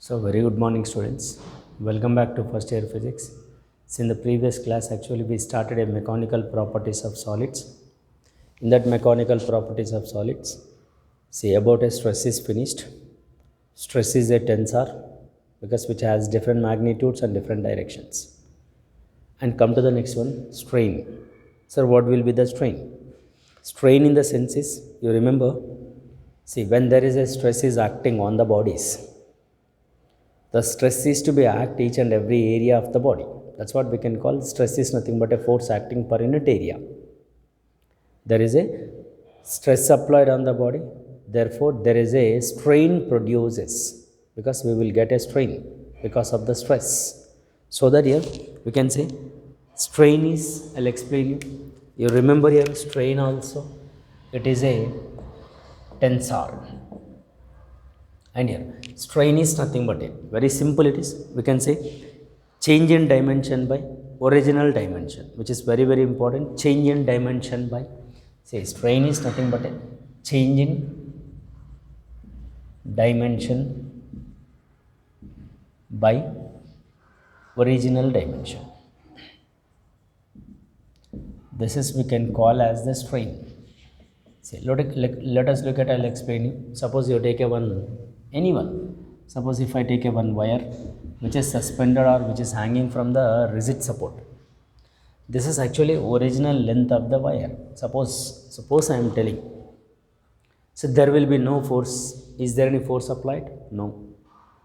So very good morning students. Welcome back to first year physics. So in the previous class actually we started a mechanical properties of solids. In that mechanical properties of solids, see about a stress is finished. Stress is a tensor because which has different magnitudes and different directions. And come to the next one, strain. Sir, what will be the strain? Strain in the sense is, you remember, see when there is a stress is acting on the bodies, the stress is to be act each and every area of the body. That's what we can call stress is nothing but a force acting per unit area. There is a stress applied on the body, therefore there is a strain produces because we will get a strain because of the stress. So that here we can say strain is, I'll explain you. You remember here strain also, it is a tensor. And here strain is nothing but a very simple it is, we can say change in dimension by original dimension, which is very important. Change in dimension by, say strain is nothing but a change in dimension by original dimension. This is we can call as the strain. See, let us look at, I'll explain you. Suppose you take a anyone. Suppose if I take a one wire which is suspended or which is hanging from the rigid support. This is actually original length of the wire. Suppose I am telling. So there will be no force. Is there any force applied? No.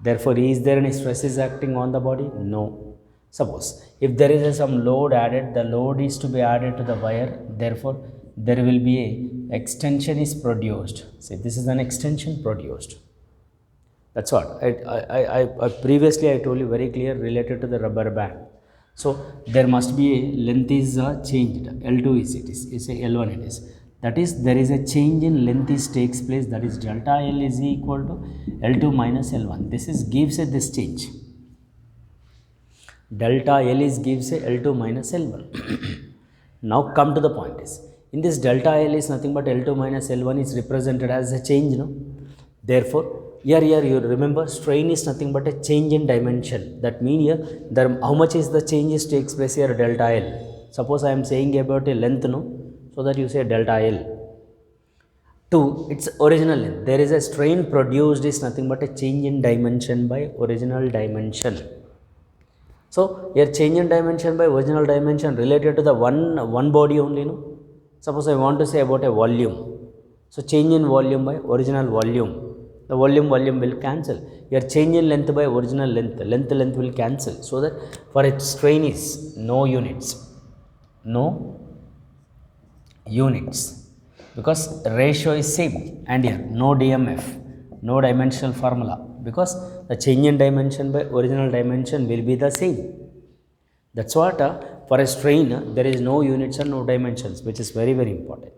Therefore, is there any stress is acting on the body? No. Suppose if there is some load added, the load is to be added to the wire. Therefore, there will be a extension is produced. See, this is an extension produced. That's what I previously I told you very clear related to the rubber band. So there must be a length is changed. L2 is a L1 it is. That is there is a change in length is takes place. That is delta L is equal to L2 minus L1. This is gives a this change. Delta L is gives a L2 minus L1. Now come to the point is, in this delta L is nothing but L2 minus L1 is represented as a change, no? Therefore, here you remember strain is nothing but a change in dimension. That means here, there, how much is the changes takes place here delta L. Suppose I am saying about a length, no? So that you say delta L. To its original length, there is a strain produced is nothing but a change in dimension by original dimension. So here change in dimension by original dimension related to the one body only, no? Suppose I want to say about a volume. So change in volume by original volume. The volume will cancel. Your change in length by original length will cancel. So that for its strain is no units. No units. Because ratio is same. And here no DMF. No dimensional formula. Because the change in dimension by original dimension will be the same. That's what for a strain there is no units and no dimensions, which is very important.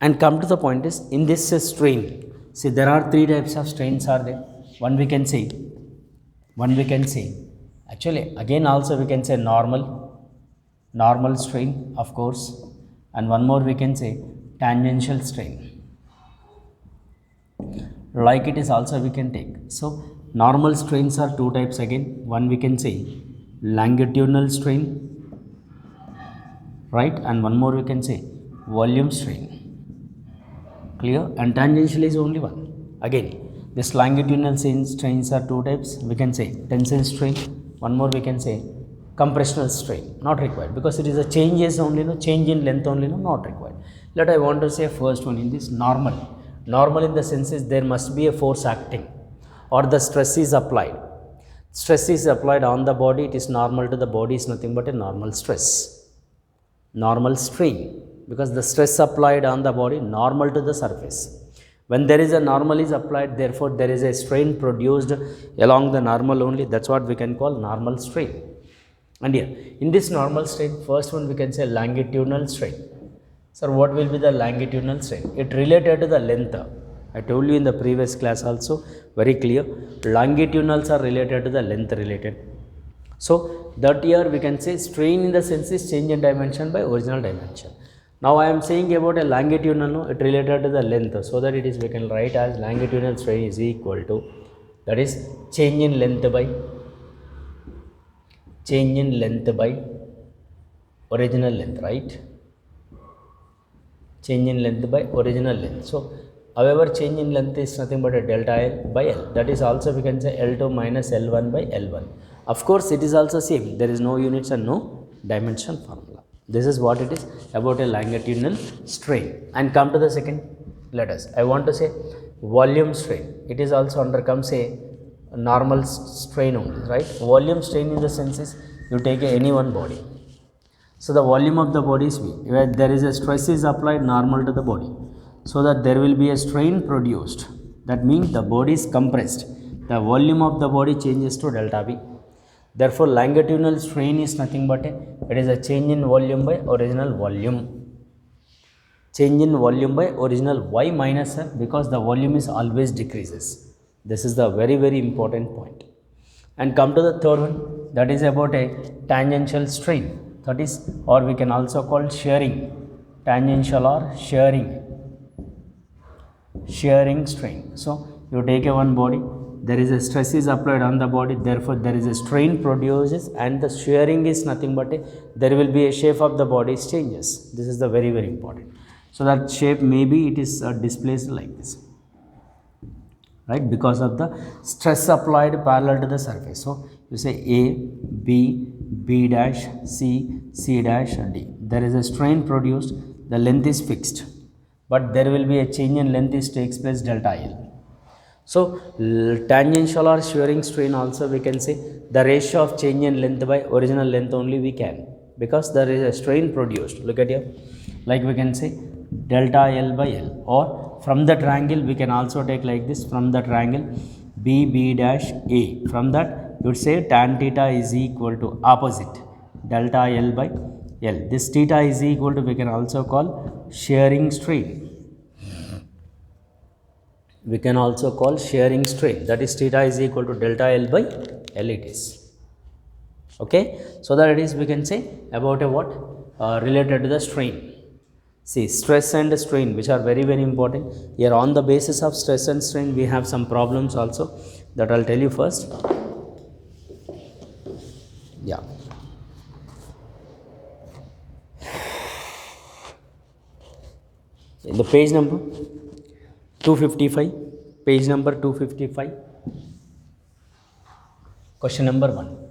And come to the point is, in this strain, see there are three types of strains are there. One we can say, actually again also we can say normal strain of course, and one more we can say tangential strain. Like it is also we can take. So normal strains are two types again. One we can say longitudinal strain, right, and one more we can say volume strain. Clear? And tangential is only one. Again, this longitudinal strains are two types. We can say tensile strain. One more we can say compressional strain. Not required because it is a changes only, no change in length only, no not required. Let I want to say first one in this normal. Normal in the sense is there must be a force acting or the stress is applied. Stress is applied on the body. It is normal to the body is nothing but a normal stress. Normal strain. Because the stress applied on the body normal to the surface. When there is a normal is applied, therefore there is a strain produced along the normal only. That's what we can call normal strain. And here in this normal strain, first one we can say longitudinal strain. Sir, what will be the longitudinal strain? It related to the length. I told you in the previous class also very clear. Longitudinals are related to the length related. So that here we can say strain in the sense is change in dimension by original dimension. Now I am saying about a longitudinal, no, it related to the length, so that it is we can write as longitudinal strain is equal to that is change in length by original length, right? Change in length by original length. So however change in length is nothing but a delta L by L, that is also we can say L2 minus L1 by L1. Of course it is also same, there is no units and no dimension formula. This is what it is about a longitudinal strain. And come to the second, let us, I want to say volume strain. It is also undercomes a normal strain only, right? Volume strain in the sense is you take any one body. So the volume of the body is V, where there is a stress is applied normal to the body, so that there will be a strain produced. That means the body is compressed. The volume of the body changes to delta V. Therefore, longitudinal strain is nothing but it is a change in volume by original volume. Change in volume by original Y minus R, because the volume is always decreases. This is the very very important point. And come to the third one, that is about a tangential strain, that is, or we can also call shearing, tangential or shearing strain. So you take a one body, there is a stress is applied on the body, therefore there is a strain produces, and the shearing is nothing but there will be a shape of the body changes. This is the very very important. So that shape maybe it is displaced like this, right, because of the stress applied parallel to the surface. So you say A, B, B dash, C, C dash, D. There is a strain produced, the length is fixed, but there will be a change in length is takes place delta L. So tangential or shearing strain also we can say the ratio of change in length by original length only we can, because there is a strain produced. Look at here, like we can say delta L by L, or from the triangle we can also take like this, from the triangle B, B dash, A, from that you would say tan theta is equal to opposite delta L by L. This theta is equal to we can also call shearing strain. We can also call shearing strain, that is theta is equal to delta L by L it is. Okay, so that it is we can say about a what related to the strain. See, stress and strain, which are very very important. Here on the basis of stress and strain we have some problems also, that I'll tell you first. Yeah, in the page number 255, page number 255, question number 1.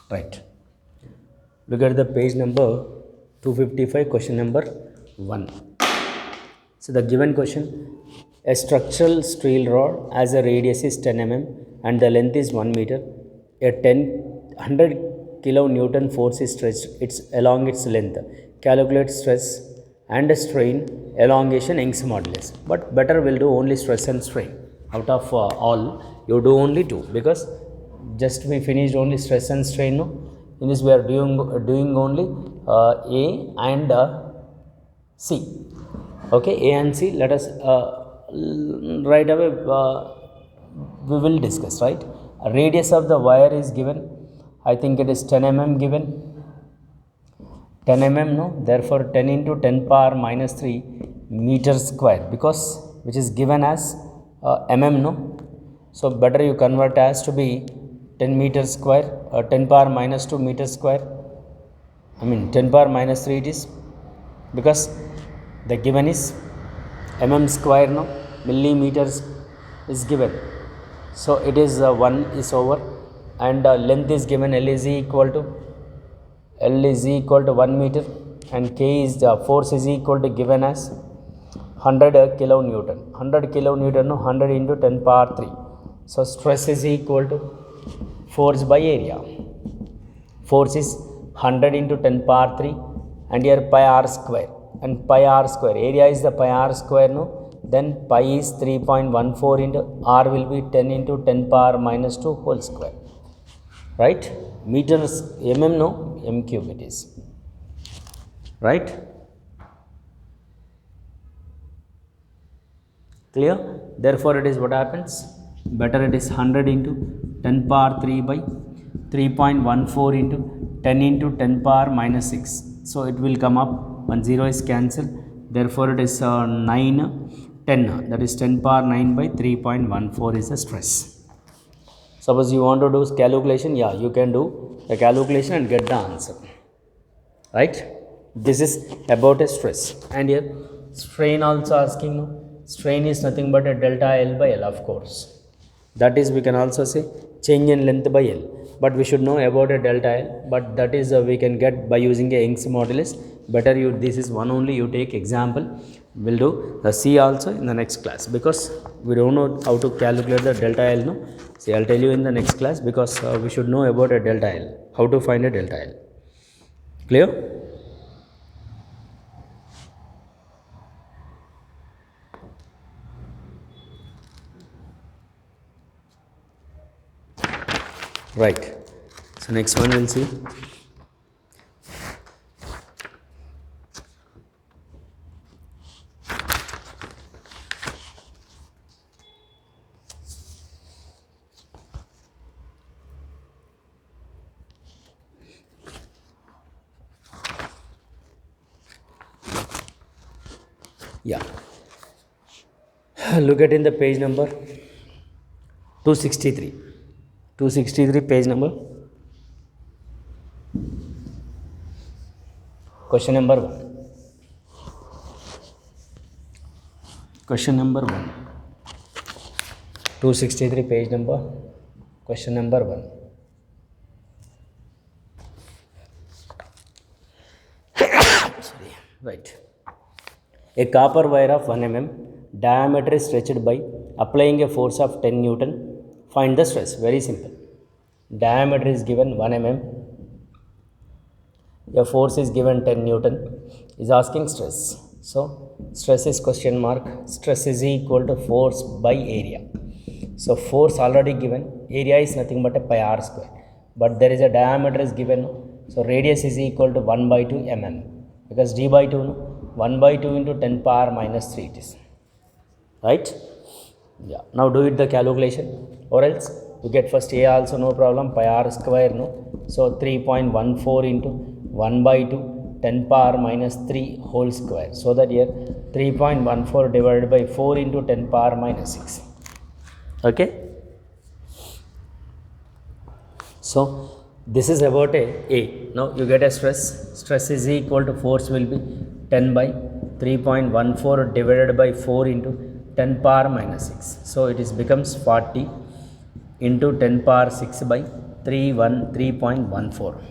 Right, look at the page number 255, question number 1. So the given question, a structural steel rod has a radius is 10 mm and the length is 1 meter. A 100 kilonewton force is stretched along its length. Calculate stress and strain elongation Young's modulus. But better will do only stress and strain. Out of all, you do only two, because just we finished only stress and strain. No? In this we are doing only A and C. Okay, A and C, let us right away we will discuss, right? Radius of the wire is given, I think it is 10 mm given, 10 mm, no, therefore 10 into 10 power minus 3 meter square, because which is given as mm, no, so better you convert as to be 10 meter square, 10 power minus 2 meter square, I mean 10 power minus 3 it is, because the given is mm square, no, millimeters is given, so it is 1 is over, and length is given L is equal to 1 meter, and K is the force is equal to given as 100 kilonewton, 100 kilonewton, no, 100 into 10 power 3, so stress is equal to force by area. Force is 100 into 10 power 3, and here pi r square, and pi r square, area is the pi r square, no, then pi is 3.14 into r will be 10 into 10 power minus 2 whole square, right? Meters mm, no, m cube it is, right? Clear? Therefore it is what happens, better it is 100 into 10 power 3 by 3.14 into 10 into 10 power minus 6. So it will come up, 1 0 is cancelled, therefore it is 9 10, that is 10 power 9 by 3.14 is the stress. Suppose you want to do calculation, yeah, you can do the calculation and get the answer, right? This is about a stress. And here strain also asking, no? Strain is nothing but a delta L by L, of course. That is, we can also say change in length by L, but we should know about a delta L, but that is we can get by using a Young's modulus. Better you, this is one only you take example. We'll do the C also in the next class, because we don't know how to calculate the delta L, no? See, I'll tell you in the next class, because we should know about a delta L, how to find a delta L. Clear? Right. So next one we'll see. Yeah. Look at in the page number 263. 263 page number. Question number 1. Question number 1. 263 page number. Question number 1. Sorry. Right. A copper wire of 1 mm diameter is stretched by applying a force of 10 Newton. Find the stress. Very simple. Diameter is given 1 mm. A force is given 10 Newton. Is asking stress. So stress is question mark. Stress is equal to force by area. So force already given. Area is nothing but a pi r square. But there is a diameter is given. So radius is equal to 1 by 2 mm. Because d by 2, no? 1 by 2 into 10 power minus 3 it is. Right? Yeah. Now do it the calculation, or else you get first A also, no problem, pi r square, no? So 3.14 into 1 by 2 10 power minus 3 whole square. So that here 3.14 divided by 4 into 10 power minus 6. Okay? So this is about a. Now you get a stress. Stress is equal to force will be 10 by 3.14 divided by 4 into 10 power minus 6. So it is becomes 40 into 10 power 6 by 3.14.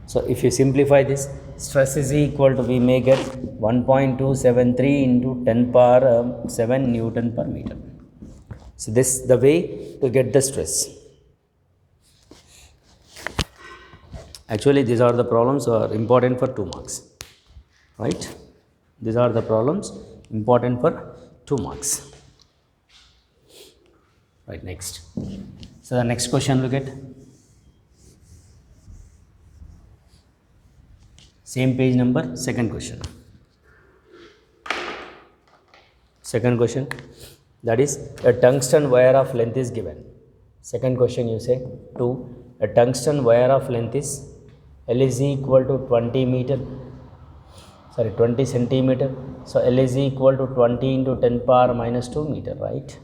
So if you simplify this, stress is equal to, we may get 1.273 into 10 power 7 Newton per meter. So this is the way to get the stress. Actually these are the problems are important for 2 marks. Right? These are the problems important for 2 marks. Right, next. So the next question look at. Same page number, second question. Second question, that is a tungsten wire of length is given. Second question you say 2. A tungsten wire of length is L is equal to 20 centimeter. So L is equal to 20 into 10 power minus 2 meter, right?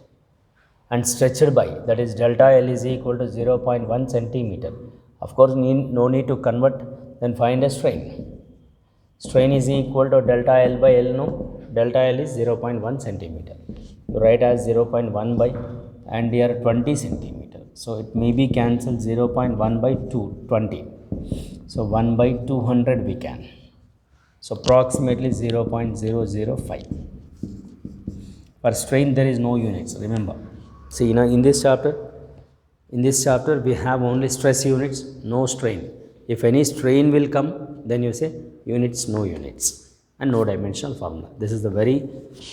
And stretched by, that is delta L is equal to 0.1 centimeter. Of course, no need to convert, then find a strain. Strain is equal to delta L by L, no? Delta L is 0.1 centimeter. You write as 0.1 by, and here 20 centimeter. So it may be cancelled 0.1 by 20. So 1 by 200 we can. So approximately 0.005. For strain there is no units, remember. See, in this chapter we have only stress units, no strain. If any strain will come, then you say units, no units, and no dimensional formula. This is the very,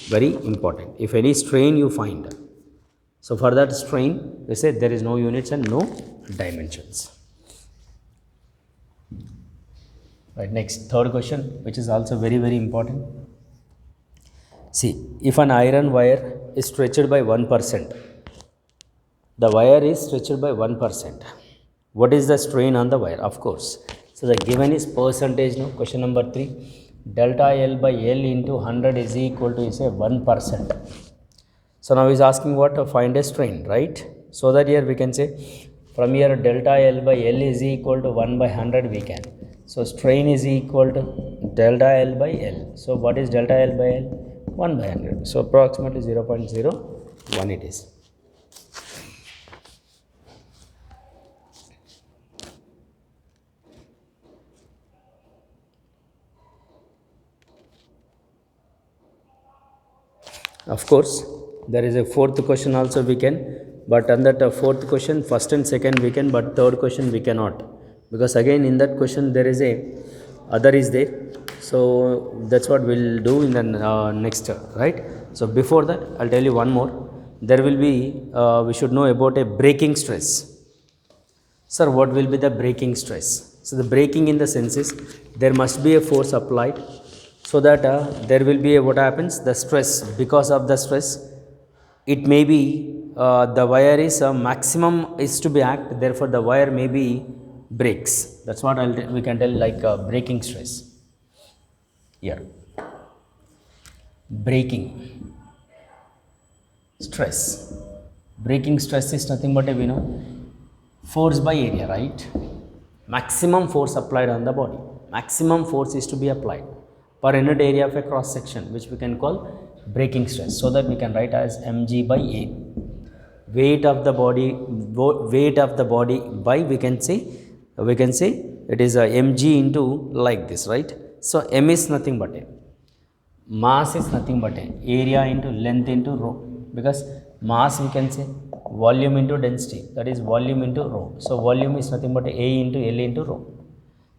very important. If any strain you find, so for that strain we say there is no units and no dimensions. Right, next, third question, which is also very, very important. See, if an iron wire is stretched by 1%, the wire is stretched by 1%. What is the strain on the wire? Of course. So the given is percentage now. Question number 3. Delta L by L into 100 is equal to, say, 1%. So now he's asking what? To find a strain, right? So that here we can say from here delta L by L is equal to 1 by 100 we can. So strain is equal to delta L by L. So what is delta L by L? 1 by 100. So approximately 0.01 it is. Of course, there is a fourth question also we can, but on that fourth question, first and second we can, but third question we cannot, because again in that question there is a other is there. So that's what we'll do in the next, right? So before that, I'll tell you one more. There will be, we should know about a braking stress. Sir, what will be the braking stress? So the braking in the sense is there must be a force applied, so that there will be a, what happens, the stress. Because of the stress, it may be the wire is maximum is to be act, therefore the wire may be breaks. That's what we can tell, like braking stress. Here, braking stress. Braking stress is nothing but a, we know, force by area, right? Maximum force applied on the body. Maximum force is to be applied per unit area of a cross section, which we can call braking stress. So that we can write as mg by A. Weight of the body by, we can say it is a mg into like this, right? So m is nothing but a, mass is nothing but a, area into length into rho, because mass we can say volume into density, that is volume into rho. So volume is nothing but a into L into rho.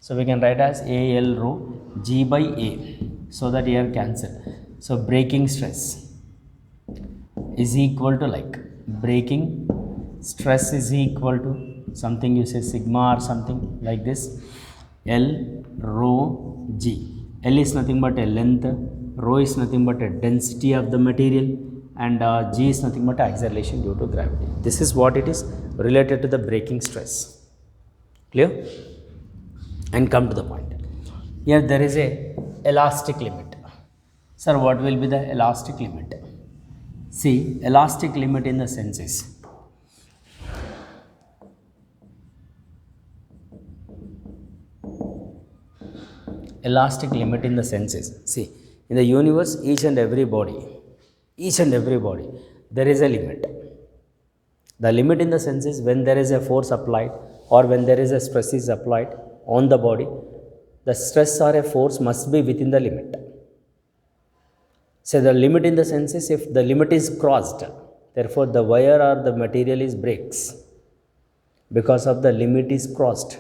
So we can write as AL rho G by A, so that here cancel. So braking stress is equal to, like, braking stress is equal to something, you say sigma or something like this, L rho G. L is nothing but a length, rho is nothing but a density of the material, and G is nothing but acceleration due to gravity. This is what it is related to the braking stress. Clear? And come to the point. Here there is a elastic limit. Sir, what will be the elastic limit? See, elastic limit in the sense is, elastic limit in the sense is, see, in the universe, each and every body, there is a limit. The limit in the sense is when there is a force applied or when there is a stress is applied on the body, the stress or a force must be within the limit. So the limit in the sense is, if the limit is crossed, therefore the wire or the material is breaks because of the limit is crossed.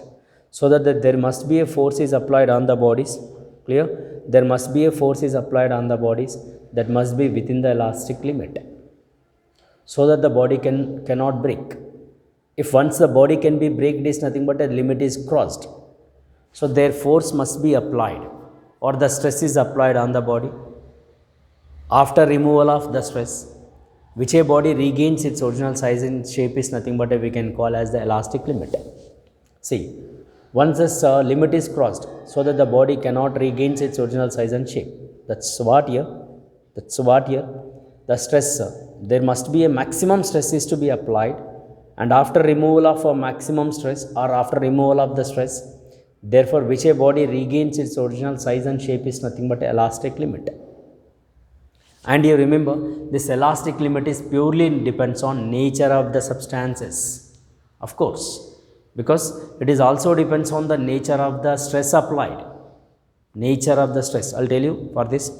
So that there must be a force is applied on the bodies. Clear? There must be a force is applied on the bodies that must be within the elastic limit, so that the body cannot break. If once the body can be break, it is nothing but a limit is crossed. So their force must be applied, or the stress is applied on the body. After removal of the stress, which a body regains its original size and shape is nothing but we can call as the elastic limit. See, once this limit is crossed, so that the body cannot regain its original size and shape. That's what here. The stress, there must be a maximum stress is to be applied, and after removal of a maximum stress or after removal of the stress, therefore which a body regains its original size and shape is nothing but elastic limit. And you remember, this elastic limit is purely depends on nature of the substances, of course, because it is also depends on the nature of the stress applied. Nature of the stress, I'll tell you for this.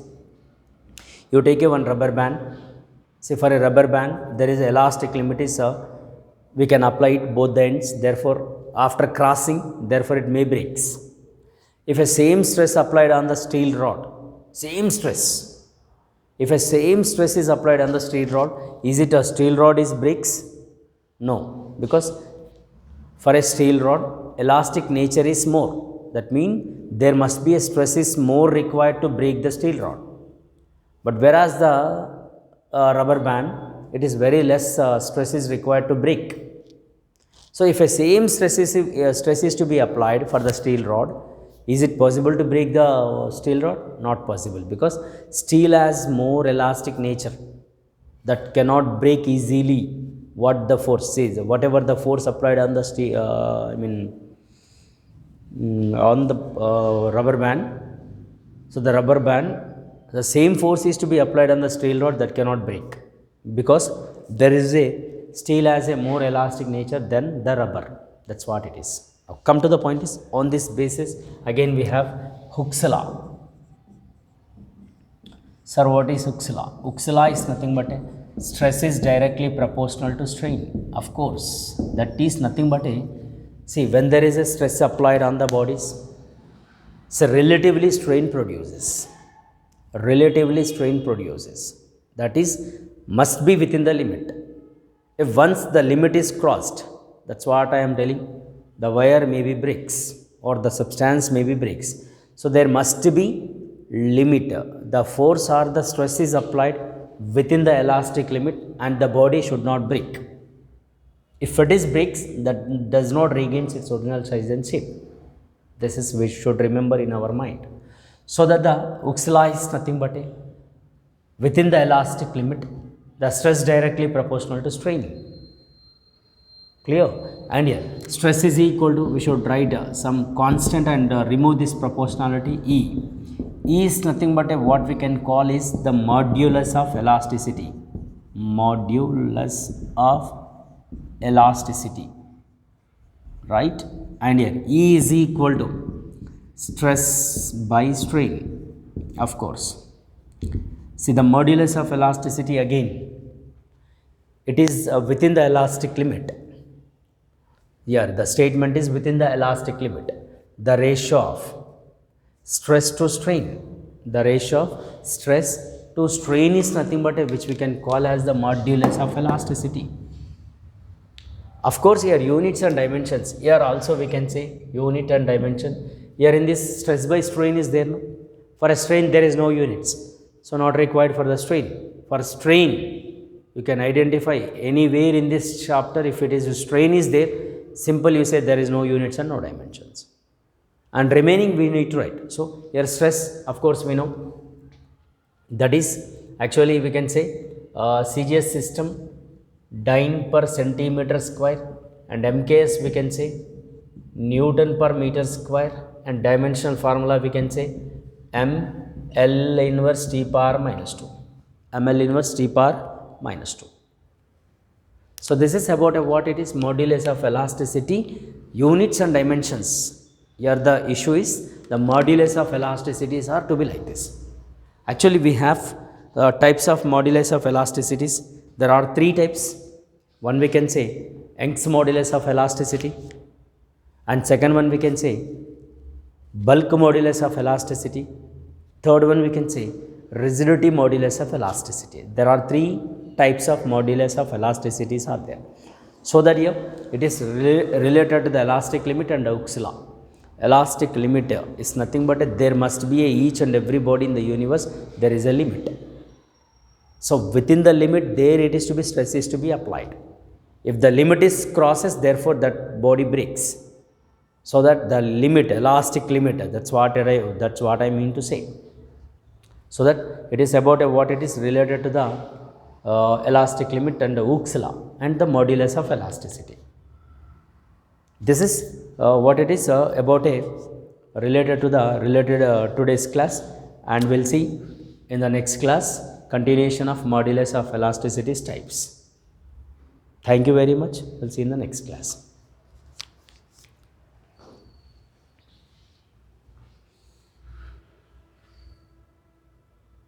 You take a one rubber band. Say for a rubber band, there is elastic limit is we can apply it both the ends. Therefore, after crossing, therefore it may breaks. If a same stress applied on the steel rod, same stress. If a same stress is applied on the steel rod, is it a steel rod is breaks? No, because for a steel rod, elastic nature is more. That means there must be a stress is more required to break the steel rod. But whereas the rubber band, it is very less stress is required to break. So if a same stress is to be applied for the steel rod, is it possible to break the steel rod? Not possible, because steel has more elastic nature that cannot break easily what the force is. Whatever the force applied on the steel, on the rubber band. So the rubber band, the same force is to be applied on the steel rod that cannot break, because there is a steel has a more elastic nature than the rubber. That's what it is. Now come to the point is, on this basis again we have Hooke's law. Sir, what is Hooke's law? Hooke's law is nothing but a stress is directly proportional to strain. Of course, that is nothing but a, see, when there is a stress applied on the bodies, so relatively strain produces. Relatively strain produces. That is, must be within the limit. If once the limit is crossed, that's what I am telling, the wire may be breaks or the substance may be breaks. So there must be limit. The force or the stress is applied within the elastic limit and the body should not break. If it is breaks, that does not regain its original size and shape. This is we should remember in our mind. So that the Hooke's law is nothing but a, within the elastic limit, the stress directly proportional to strain. Clear? And here stress is equal to, we should write some constant and remove this proportionality, E. E is nothing but a, what we can call is the modulus of elasticity. Modulus of elasticity. Right? And here E is equal to stress by strain, of course. See, the modulus of elasticity again, it is within the elastic limit. Here the statement is within the elastic limit. The ratio of stress to strain, the ratio of stress to strain is nothing but a, which we can call as the modulus of elasticity. Of course, here units and dimensions, here also we can say unit and dimension. Here in this stress by strain is there, no? For a strain there is no units, so not required for the strain. For strain, you can identify anywhere in this chapter, if it is strain is there, simple you say there is no units and no dimensions. And remaining we need to write. So here stress, of course we know, that is actually we can say CGS system, dyne per centimeter square, and MKS we can say Newton per meter square, and dimensional formula we can say ML inverse T power minus 2. ML inverse T power minus 2. So this is about what it is, modulus of elasticity, units and dimensions. Here the issue is the modulus of elasticities are to be like this. Actually we have types of modulus of elasticities. There are three types. One we can say Young's modulus of elasticity, and second one we can say bulk modulus of elasticity. Third one we can say rigidity modulus of elasticity. There are three types of modulus of elasticities are there. So that here it is related to the elastic limit and Hooke's law. Elastic limit is nothing but there must be each and every body in the universe, there is a limit. So within the limit there it is to be stress is to be applied. If the limit is crosses, therefore that body breaks. So that the limit, elastic limit, that's what I mean to say. So that it is about what it is related to the elastic limit and the Hooke's law and the modulus of elasticity. This is what it is about a related to the today's class, and we'll see in the next class continuation of modulus of elasticities types. Thank you very much. We'll see in the next class.